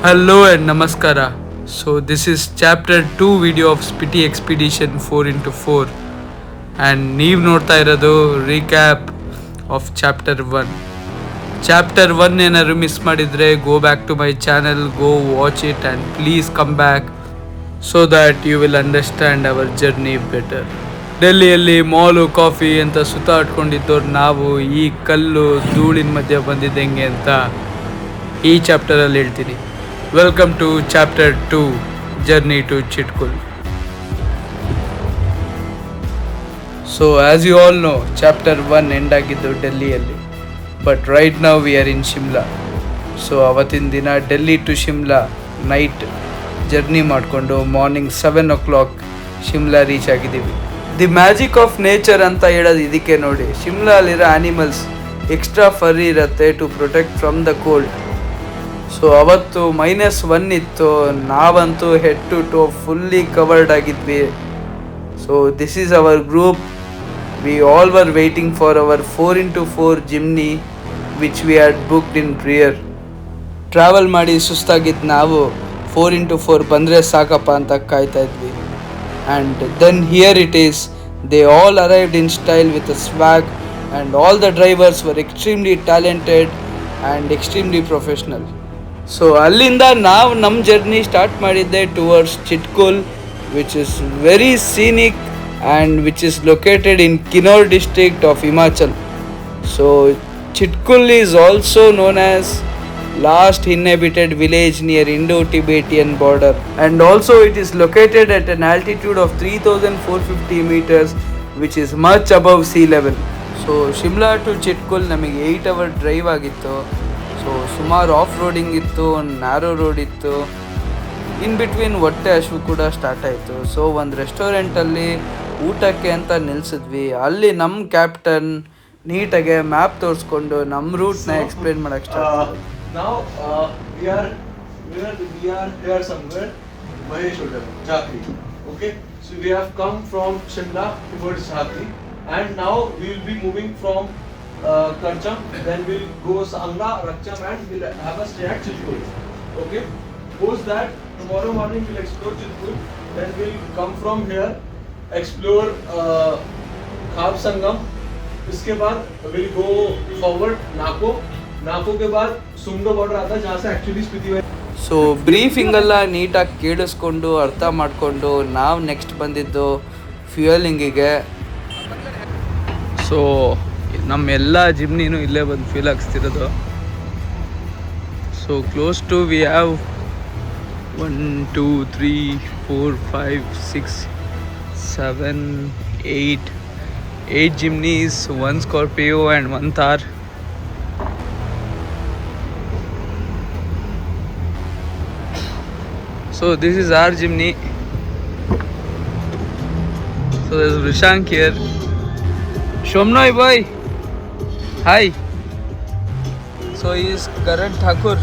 Hello and Namaskara. So this is chapter 2 video of Spiti Expedition 4x4 and ನೀವು ನೋಡ್ತಾ ಇರೋದು recap of chapter 1. Chapter 1 ಏನಾದ್ರು miss ಮಾಡಿದರೆ go back to my channel, go watch it and please come back so that you will understand our journey better. ಡೆಲ್ಲಿಯಲ್ಲಿ mall coffee ಅಂತ ಸುತ್ತಾಡ್ಕೊಂಡಿದ್ದವ್ರು ನಾವು ಈ ಕಲ್ಲು ಧೂಳಿನ ಮಧ್ಯೆ ಬಂದಿದ್ದ ಹೆಂಗೆ ಅಂತ ಈ ಚಾಪ್ಟರಲ್ಲಿ ಹೇಳ್ತೀನಿ. Welcome to chapter 2 journey to Chitkul. So as you all know, chapter 1 end ಆಗಿದ್ದು ಡೆಲ್ಲಿಯಲ್ಲಿ, but right now we are in Shimla. So ಅವತ್ತಿನ ದಿನ Delhi to Shimla night journey ಮಾಡಿಕೊಂಡು ಮಾರ್ನಿಂಗ್ 7 o'clock ಶಿಮ್ಲಾ ರೀಚ್ ಆಗಿದ್ದೀವಿ. ದಿ ಮ್ಯಾಜಿಕ್ ಆಫ್ ನೇಚರ್ ಅಂತ ಹೇಳೋದು ಇದಕ್ಕೆ ನೋಡಿ. ಶಿಮ್ಲಾ ಅಲ್ಲಿರೋ ಆ್ಯನಿಮಲ್ಸ್ ಎಕ್ಸ್ಟ್ರಾ ಫರ್ರಿ ಇರುತ್ತೆ to protect from the cold. So ಅವತ್ತು -1 ಇತ್ತು, ನಾವಂತೂ head to toe fully covered ಆಗಿದ್ವಿ. So this is our group. We all were waiting for our 4x4 Jimny which we had booked in prior. Travel ಮಾಡಿ ಸುಸ್ತಾಗಿದ್ದು ನಾವು 4x4 ಬಂದರೆ ಸಾಕಪ್ಪ ಅಂತ ಕಾಯ್ತಾ ಇದ್ವಿ. And then here it is, they all arrived in style with a swag and all the drivers were extremely talented and extremely professional. So ಅಲ್ಲಿಂದ ನಾವು ನಮ್ಮ ಜರ್ನಿ ಸ್ಟಾರ್ಟ್ ಮಾಡಿದ್ದೆ towards Chitkul, which is very scenic and which is located in Kinnaur district of Himachal. So Chitkul is also known as last inhabited village near Indo-Tibetan border, and also it is located at an altitude of 3,450 meters, which is much above sea level. So Shimla to Chitkul ನಮಗೆ 8 hour drive ಆಗಿತ್ತು. So ಸುಮಾರು off roading ಇತ್ತು, narrow road ಇತ್ತು, in between ಹೊಟ್ಟೆ ಹಸಿವು ಕೂಡ start ಆಯಿತು. So ಒಂದು ರೆಸ್ಟೋರೆಂಟಲ್ಲಿ ಊಟಕ್ಕೆ ಅಂತ ನಿಲ್ಲಿಸಿದ್ವಿ. ಅಲ್ಲಿ ನಮ್ಮ ಕ್ಯಾಪ್ಟನ್ ನೀಟಾಗೆ ಮ್ಯಾಪ್ ತೋರಿಸ್ಕೊಂಡು ನಮ್ಮ ರೂಟ್ನ ಎಕ್ಸ್ಪ್ಲೇನ್ ಮಾಡೋಕ್ಕೆ start. Now we are here somewhere Mahesh Hotel, Jhakri. Okay, so we have come from Shimla towards Jhakri, and now we will be moving from Karcham, then we'll go Sangla, Rakcham, and we'll have a stay at Chitkul. Okay, post that tomorrow morning we'll explore Chitkul, then we'll come from here, explore Khab Sangam. इसके बाद we'll go forward नाको के बाद सुंगो border आता है जहाँ से actually Spiti है. So ಬ್ರೀಫಿಂಗೆಲ್ಲ ನೀಟಾಗಿ ಕೇಳಿಸ್ಕೊಂಡು ಅರ್ಥ ಮಾಡಿಕೊಂಡು ನಾವು ನೆಕ್ಸ್ಟ್ ಬಂದಿದ್ದು ಫ್ಯೂಯಲಿಂಗಿಗೆ. ಸೊ ನಮ್ಮೆಲ್ಲ ಜಿಮ್ನಿನೂ ಇಲ್ಲೇ ಬಂದು ಫೀಲ್ ಆಗಿಸ್ತಿರೋದು. So close to we have 1 2 3 4 5 6 7 8 Jimnys, 1 Scorpio and 1 Thar. So this is our Jimny. So there's Rishank here. Shomnoy boy. Hi. So he is Karan Thakur.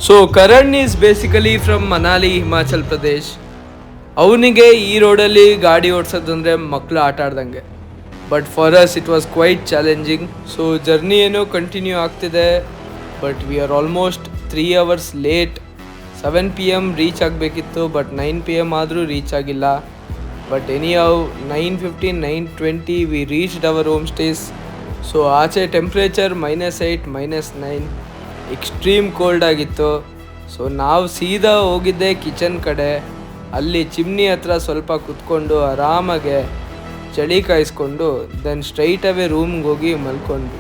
So Karan is basically from Manali, Himachal Pradesh. ಅವನಿಗೆ ಈ ರೋಡಲ್ಲಿ ಗಾಡಿ ಓಡಿಸೋದು ಅಂದರೆ ಮಕ್ಕಳು ಆಟ ಆಡ್ದಂಗೆ. But for us it was quite challenging. So journey ಏನೋ continue ಆಗ್ತಿದೆ, but we are almost 3 hours late. 7 PM reach ಆಗಬೇಕಿತ್ತು, ಬಟ್ 9 PM ಆದರೂ ರೀಚ್ ಆಗಿಲ್ಲ. But anyhow 9:15 9:20 we reached our home stays. So ಆಚೆ ಟೆಂಪ್ರೇಚರ್ -8 -9 ಎಕ್ಸ್ಟ್ರೀಮ್ ಕೋಲ್ಡ್ ಆಗಿತ್ತು. So ನಾವು ಸೀದಾ ಹೋಗಿದ್ದೆ ಕಿಚನ್ ಕಡೆ. ಅಲ್ಲಿ ಚಿಮ್ನಿ ಹತ್ರ ಸ್ವಲ್ಪ ಕುತ್ಕೊಂಡು ಆರಾಮಾಗೆ ಚಳಿ ಕಾಯಿಸ್ಕೊಂಡು ದೆನ್ ಸ್ಟ್ರೈಟ್ ಅವೇ ರೂಮ್ಗೆ ಹೋಗಿ ಮಲ್ಕೊಂಡ್ವಿ.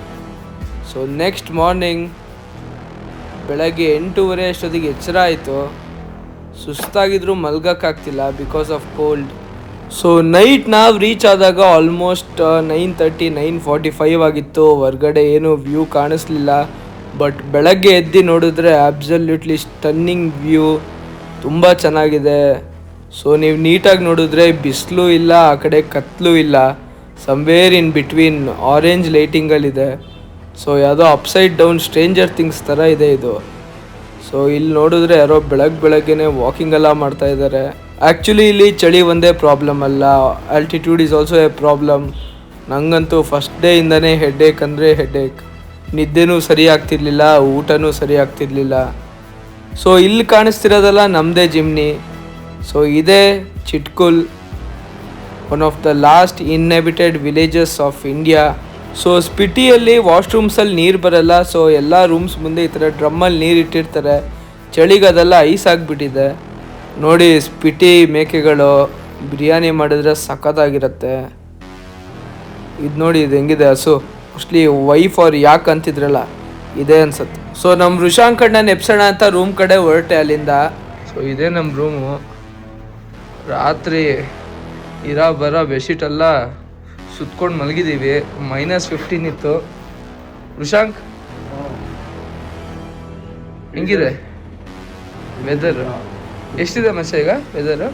ಸೊ ನೆಕ್ಸ್ಟ್ ಮಾರ್ನಿಂಗ್ ಬೆಳಗ್ಗೆ 8:30 ಅಷ್ಟೊತ್ತಿಗೆ ಎಚ್ಚರ ಆಯಿತು. ಸುಸ್ತಾಗಿದ್ರೂ ಮಲ್ಗೋಕ್ಕಾಗ್ತಿಲ್ಲ because of cold. So night ನಾವು ರೀಚ್ ಆದಾಗ ಆಲ್ಮೋಸ್ಟ್ 9:30 9:45 ಆಗಿತ್ತು. ಹೊರ್ಗಡೆ ಏನೂ ವ್ಯೂ ಕಾಣಿಸ್ಲಿಲ್ಲ. ಬಟ್ ಬೆಳಗ್ಗೆ ಎದ್ದು ನೋಡಿದ್ರೆ ಆಬ್ಸಲ್ಯೂಟ್ಲಿ ಸ್ಟನ್ನಿಂಗ್ ವ್ಯೂ, ತುಂಬ ಚೆನ್ನಾಗಿದೆ. ಸೊ ನೀವು ನೀಟಾಗಿ ನೋಡಿದ್ರೆ ಬಿಸಿಲು ಇಲ್ಲ, ಆ ಕಡೆ ಕತ್ಲೂ ಇಲ್ಲ, ಸಮ್ವೇರ್ ಇನ್ ಬಿಟ್ವೀನ್ ಆರೆಂಜ್ ಲೈಟಿಂಗಲ್ಲಿದೆ. ಸೊ ಯಾವುದೋ ಅಪ್ಸೈಡ್ ಡೌನ್ ಸ್ಟ್ರೇಂಜರ್ ಥಿಂಗ್ಸ್ ಥರ ಇದೆ ಇದು. ಸೊ ಇಲ್ಲಿ ನೋಡಿದ್ರೆ ಯಾರೋ ಬೆಳಗ್ಗೆನೇ ವಾಕಿಂಗೆಲ್ಲ ಮಾಡ್ತಾ ಇದ್ದಾರೆ. ಆ್ಯಕ್ಚುಲಿ ಇಲ್ಲಿ ಚಳಿ ಒಂದೇ ಪ್ರಾಬ್ಲಮ್ ಅಲ್ಲ, altitude is also A problem. ನನಗಂತೂ ಫಸ್ಟ್ ಡೇಯಿಂದನೇ ಹೆಡ್ಏಕ್ ಅಂದರೆ ಹೆಡ್ಏಕ್. ನಿದ್ದೆನೂ ಸರಿ ಆಗ್ತಿರ್ಲಿಲ್ಲ, ಊಟನೂ ಸರಿ ಆಗ್ತಿರ್ಲಿಲ್ಲ. ಸೊ ಇಲ್ಲಿ ಕಾಣಿಸ್ತಿರೋದಲ್ಲ ನಮ್ಮದೇ ಜಿಮ್ನಿ. ಸೊ ಇದೇ Chitkul, one of the last inhabited villages of India. So ಸ್ಪಿಟಿಯಲ್ಲಿ ವಾಶ್ರೂಮ್ಸಲ್ಲಿ ನೀರು ಬರಲ್ಲ. ಸೊ ಎಲ್ಲ ರೂಮ್ಸ್ ಮುಂದೆ ಈ ಥರ ಡ್ರಮ್ಮಲ್ಲಿ ನೀರು ಇಟ್ಟಿರ್ತಾರೆ. ಚಳಿಗೆ ಅದೆಲ್ಲ ಐಸ್ ಆಗಿಬಿಟ್ಟಿದೆ. ನೋಡಿ ಸ್ಪಿಟಿ ಮೇಕೆಗಳು ಬಿರಿಯಾನಿ ಮಾಡಿದ್ರೆ ಸಖತ್ತಾಗಿರುತ್ತೆ. ಇದು ನೋಡಿ ಇದು ಹೆಂಗಿದೆ ಹಸು. ಮೋಸ್ಟ್ಲಿ ವೈಫ್ ಅವ್ರು ಯಾಕೆ ಅಂತಿದ್ರಲ್ಲ ಇದೇ ಅನ್ಸತ್ತೆ. ಸೊ ನಮ್ಮ ಋಷಾಂಕ್ ಅಣ್ಣನ ಎಪ್ಸೋಣ ಅಂತ ರೂಮ್ ಕಡೆ ಹೊರಟೆ ಅಲ್ಲಿಂದ. ಸೊ ಇದೇ ನಮ್ಮ ರೂಮು. ರಾತ್ರಿ ಬರೋ ಬೆಡ್ಶೀಟ್ ಎಲ್ಲ ಸುತ್ಕೊಂಡು ಮಲಗಿದ್ದೀವಿ. -15 ಇತ್ತು. ಋಷಾಂಕ್ ಹೆಂಗಿದೆ ವೆದರ್? ಎಷ್ಟಿದೆ ಮಚ್ಚ ಈಗ ವೆದರ್?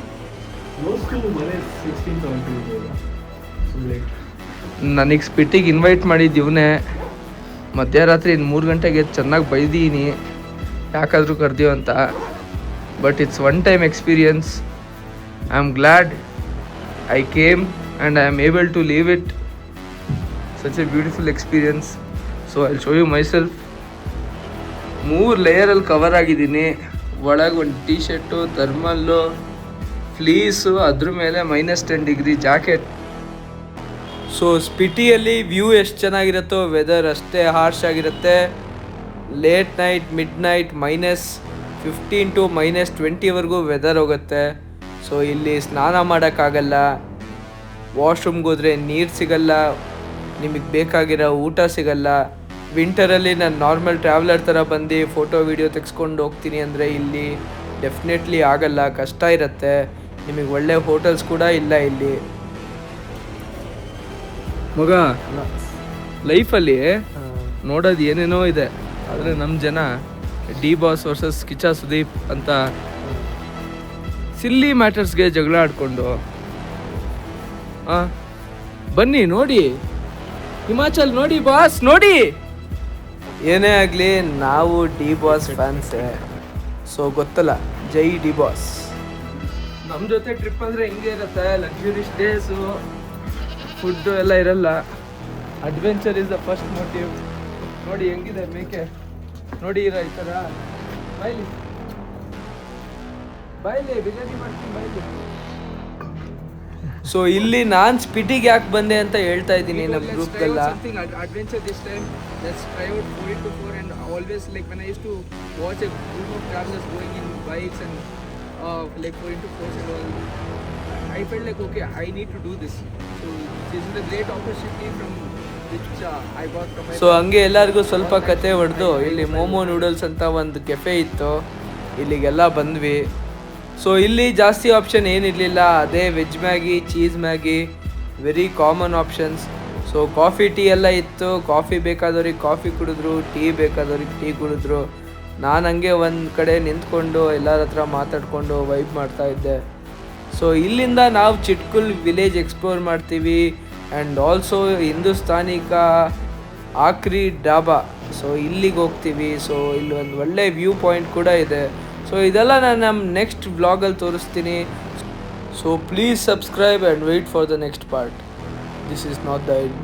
ನನಗೆ ಸ್ಪಿಟ್ಟಿಗೆ ಇನ್ವೈಟ್ ಮಾಡಿದ್ದೀವನೇ ಮಧ್ಯರಾತ್ರಿ 3 ಗಂಟೆಗೆ ಚೆನ್ನಾಗಿ ಬೈದೀನಿ ಯಾಕಾದರೂ ಕರ್ದೀವಿ ಅಂತ. But it's one time experience. I am glad I came and I am able to leave it. Such a beautiful experience. So I show you myself. 3 ಲೇಯರಲ್ಲಿ ಕವರ್ ಆಗಿದ್ದೀನಿ. ಒಳಗೆ ಒಂದು ಟೀ ಶರ್ಟು, ಥರ್ಮಲ್ಲು, ಫ್ಲೀಸು, ಅದ್ರ ಮೇಲೆ -10 ಡಿಗ್ರಿ ಜಾಕೆಟ್. ಸೊ ಸ್ಪಿಟಿಯಲ್ಲಿ view ಎಷ್ಟು ಚೆನ್ನಾಗಿರುತ್ತೋ weather ಅಷ್ಟೇ ಹಾರ್ಶ್ ಆಗಿರುತ್ತೆ. Late night, midnight -15 to -20ವರೆಗೂ ವೆದರ್ ಹೋಗುತ್ತೆ. ಸೊ ಇಲ್ಲಿ ಸ್ನಾನ ಮಾಡೋಕ್ಕಾಗಲ್ಲ, ವಾಶ್ರೂಮ್ಗೆ ಹೋದರೆ ನೀರು ಸಿಗಲ್ಲ, ನಿಮಗೆ ಬೇಕಾಗಿರೋ ಊಟ ಸಿಗಲ್ಲ. ವಿಂಟರಲ್ಲಿ ನಾನು ನಾರ್ಮಲ್ ಟ್ರಾವೆಲರ್ ಥರ ಬಂದು ಫೋಟೋ ವೀಡಿಯೋ ತೆಗೆಸ್ಕೊಂಡು ಹೋಗ್ತೀನಿ ಅಂದರೆ ಇಲ್ಲಿ ಡೆಫಿನೆಟ್ಲಿ ಆಗಲ್ಲ, ಕಷ್ಟ ಇರುತ್ತೆ. ನಿಮಗೆ ಒಳ್ಳೆ ಹೋಟೆಲ್ಸ್ ಕೂಡ ಇಲ್ಲ ಇಲ್ಲಿ. ಮಗ ಲೈಫಲ್ಲಿ ನೋಡೋದು ಏನೇನೋ ಇದೆ, ಆದರೆ ನಮ್ಮ ಜನ D boss versus Kichcha Sudeep ಅಂತ ಸಿಲ್ಲಿ ಮ್ಯಾಟರ್ಸ್ಗೆ ಜಗಳ ಆಡ್ಕೊಂಡು ಬನ್ನಿ ನೋಡಿ ಹಿಮಾಚಲ್ ನೋಡಿ ಬಾಸ್ ನೋಡಿ. ಏನೇ ಆಗಲಿ ನಾವು ಡಿ ಬಾಸ್ ಫ್ಯಾನ್ಸೇ. ಸೊ ಗೊತ್ತಲ್ಲ, ಜೈ ಡಿ ಬಾಸ್. ನಮ್ಮ ಜೊತೆ ಟ್ರಿಪ್ ಅಂದರೆ ಹಿಂಗೆ ಇರುತ್ತೆ, ಲಕ್ಸುರಿ ಸ್ಟೇಸು, ಫುಡ್ಡು ಎಲ್ಲ ಇರಲ್ಲ. Adventure is the first motive. ನೋಡಿ ಹೆಂಗಿದೆ ಮೇಕೆ, ನೋಡಿ ಈ ಥರ ಬಾಯ್ಲಿ ಬಾಯ್ಲಿ ಬಿರಿಯಾನಿ ಮಾಡ್ತೀನಿ ಬಾಯ್ಲಿ. ಸೊ ಇಲ್ಲಿ ನಾನು ಸ್ಪಿಟಿಗೆ ಯಾಕೆ ಬಂದೆ ಅಂತ ಹೇಳ್ತಾ ಇದ್ದೀನಿ ನಮ್ಮ ಗ್ರೂಪ್ಗೆಲ್ಲ. Adventure this time let's try out 4x4 and always like when I used to watch a group of travelers going in bikes and like 4x4 and all, I felt like okay, I need to do this. So this is a great opportunity from which I got from my. So ಹಂಗೆ ಎಲ್ಲರಿಗೂ ಸ್ವಲ್ಪ ಕತೆ ಹೊಡೆದು ಇಲ್ಲಿ momo noodles ಅಂತ ಒಂದು cafe ಇತ್ತು, ಇಲ್ಲಿಗೆಲ್ಲ ಬಂದ್ವಿ. ಸೊ ಇಲ್ಲಿ ಜಾಸ್ತಿ ಆಪ್ಷನ್ ಏನಿರಲಿಲ್ಲ, ಅದೇ veg Maggi, cheese Maggi, very common options. So coffee tea ಎಲ್ಲ ಇತ್ತು. ಕಾಫಿ ಬೇಕಾದವ್ರಿಗೆ ಕಾಫಿ ಕುಡಿದ್ರು, ಟೀ ಬೇಕಾದವ್ರಿಗೆ ಟೀ ಕುಡಿದ್ರು. ನಾನು ಹಂಗೆ ಒಂದು ಕಡೆ ನಿಂತ್ಕೊಂಡು ಎಲ್ಲರ ಹತ್ರ ಮಾತಾಡಿಕೊಂಡು ವೈಬ್ ಮಾಡ್ತಾ ಇದ್ದೆ. ಸೊ ಇಲ್ಲಿಂದ ನಾವು ಚಿಟ್ಕುಲ್ ವಿಲೇಜ್ ಎಕ್ಸ್ಪ್ಲೋರ್ ಮಾಡ್ತೀವಿ ಆ್ಯಂಡ್ ಆಲ್ಸೋ ಹಿಂದೂಸ್ತಾನಿಕ ಆಕ್ರಿ ಡಾಬಾ. ಸೊ ಇಲ್ಲಿಗೆ ಹೋಗ್ತೀವಿ. ಸೊ ಇಲ್ಲಿ ಒಂದು ಒಳ್ಳೆ ವ್ಯೂ ಪಾಯಿಂಟ್ ಕೂಡ ಇದೆ. ಸೊ ಇದೆಲ್ಲ ನಾನು ನಮ್ಮ ನೆಕ್ಸ್ಟ್ ವ್ಲಾಗಲ್ಲಿ ತೋರಿಸ್ತೀನಿ. So please subscribe and wait for the next part. This is not the end.